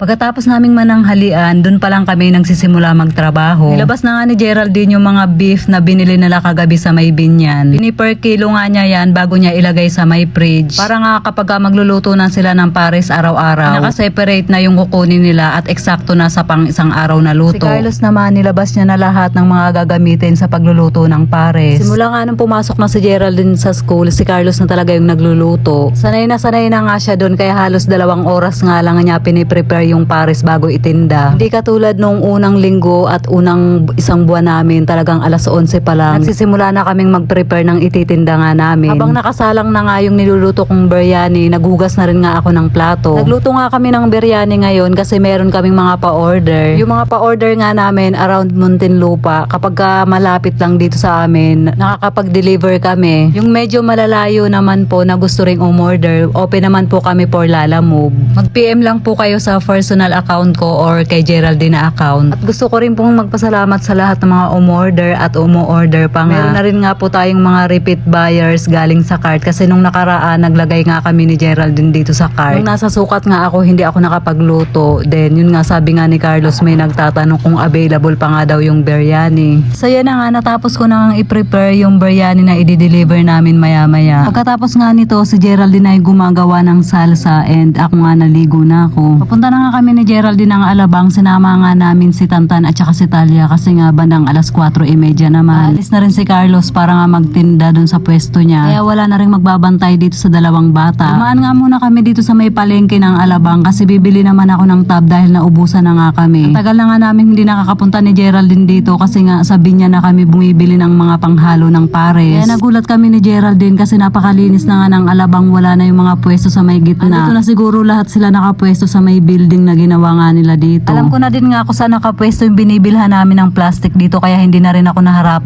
Pagkatapos naming mananghalian, dun pa lang kami nagsisimula magtrabaho. Nilabas na nga ni Geraldine yung mga beef na binili nila kagabi sa may binyan. Per kilo nga niya yan bago niya ilagay sa may fridge. Para nga kapag magluluto na sila ng pares araw-araw, naka-separate na yung kukunin nila at eksakto na sa pang isang araw na luto. Si Carlos naman, nilabas niya na lahat ng mga gagamitin sa pagluluto ng pares. Simula nga nung pumasok na si Geraldine sa school, si Carlos na talaga yung nagluluto. Sanay na nga siya doon kaya halos 2 oras nga lang niya piniprepare yung pares bago itinda. Hindi katulad nung unang linggo at unang isang buwan namin, talagang alas 11 pa lang nagsisimula na kaming mag-prepare ng ititinda nga namin. Habang nakasalang na nga yung niluluto kong biryani, naghugas na rin nga ako ng plato. Nagluto nga kami ng biryani ngayon kasi meron kaming mga pa-order. Yung mga pa-order nga namin around Muntinlupa, kapag malapit lang dito sa amin, nakakapag-deliver kami. Yung medyo malalayo naman po na gusto ring umorder, open naman po kami for Lalamove. Mag-PM lang po kayo sa personal account ko or kay Geraldine na account. At gusto ko rin pong magpasalamat sa lahat ng mga umorder at umu-order pa nga. Meron na rin nga po tayong mga repeat buyers galing sa cart kasi nung nakaraan naglagay nga kami ni Geraldine dito sa cart. Nung nasa sukat nga ako, hindi ako nakapagluto. Then yun nga, sabi nga ni Carlos, may nagtatanong kung available pa nga daw yung biryani. So yan na nga, natapos ko na i-prepare yung biryani na i-deliver namin maya-maya. Pagkatapos nga nito, si Geraldine ay gumagawa ng salsa and ako nga naligo na ako. Papunta na nga kami ni Geraldine ng Alabang, sinama nga namin si Tantan at saka si Talia kasi nga bandang alas 4:30 naman. Alis na rin si Carlos para nga magtinda dun sa pwesto niya. Kaya wala na rin magbabantay dito sa 2 bata. Dumaan nga muna kami dito sa may palengke ng Alabang kasi bibili naman ako ng tab dahil naubusan na nga kami. Ang tagal na nga namin hindi nakakapunta ni Geraldine dito kasi nga sabi niya na kami bumibili ng mga panghalo ng pares. Kaya nagulat kami ni Geraldine kasi napakalinis na nga ng Alabang, wala na yung mga pwesto sa may gitna. Dito na siguro lahat sila nakapwesto sa may building na ginawa nga nila dito. Alam ko na din nga kung saan nakapwesto yung binibilhan namin ng plastic dito kaya hindi na rin ako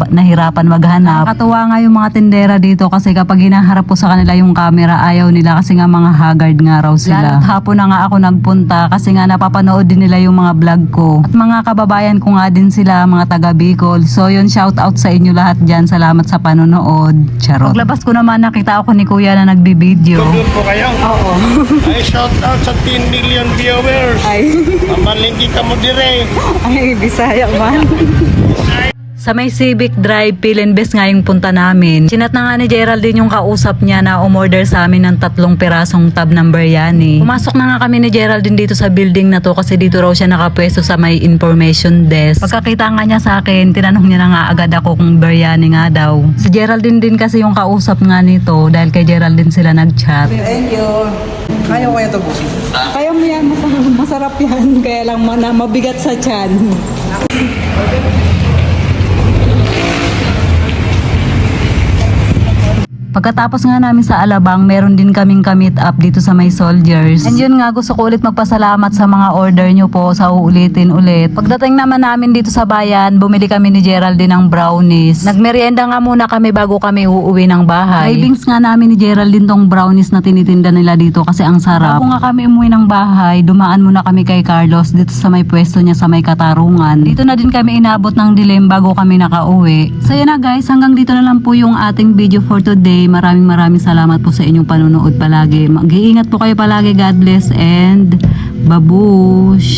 nahirapan maghanap. Nakakatuwa nga yung mga tindera dito kasi kapag hinaharap ko sa kanila yung camera, ayaw nila kasi nga mga haggard nga raw sila. Lalo't hapon na nga ako nagpunta kasi nga napapanood din nila yung mga vlog ko. At mga kababayan ko nga din sila, mga taga Bicol. So yun, shout out sa inyo lahat dyan. Salamat sa panonood. Charot. Paglabas ko naman, nakita ako ni Kuya na nagbibideo. Doon po kayo? Oo. Ay, shout out sa 10 million viewers. Ay. Mamalingki ka mo dire. Ay, Bisaya man. Sa may Civic Drive, Pilinbes nga yung punta namin. Sinat na nga ni Geraldine yung kausap niya na umorder sa amin ng 3 pirasong tab ng biryani. Pumasok na nga kami ni Geraldine dito sa building na to kasi dito raw siya nakapwesto sa may information desk. Pagkakita nga niya sa akin, tinanong niya na nga agad ako kung biryani nga daw. Si Geraldine din kasi yung kausap nga nito dahil kay Geraldine sila nag-chat. Thank you. Kaya ko kaya ito, bossing? Kaya mo yan, masarap yan. Kaya lang mabigat sa tiyan. Pagkatapos nga namin sa Alabang, meron din kaming ka-meet up dito sa may Soldiers. And yun nga, gusto ko ulit magpasalamat sa mga order nyo po sa uulitin ulit. Pagdating naman namin dito sa bayan, bumili kami ni Geraldine ng brownies. Nagmerienda nga muna kami bago kami uuwi ng bahay. Cravings nga namin ni Geraldine tong brownies na tinitinda nila dito kasi ang sarap. Bago nga kami umuwi ng bahay, dumaan muna kami kay Carlos dito sa may pwesto niya sa may Katarungan. Dito na din kami inabot ng dilim bago kami nakauwi. So yun na guys, hanggang dito na lang po yung ating video for today. Maraming salamat po sa inyong panonood palagi. Mag-iingat po kayo palagi. God bless and babush!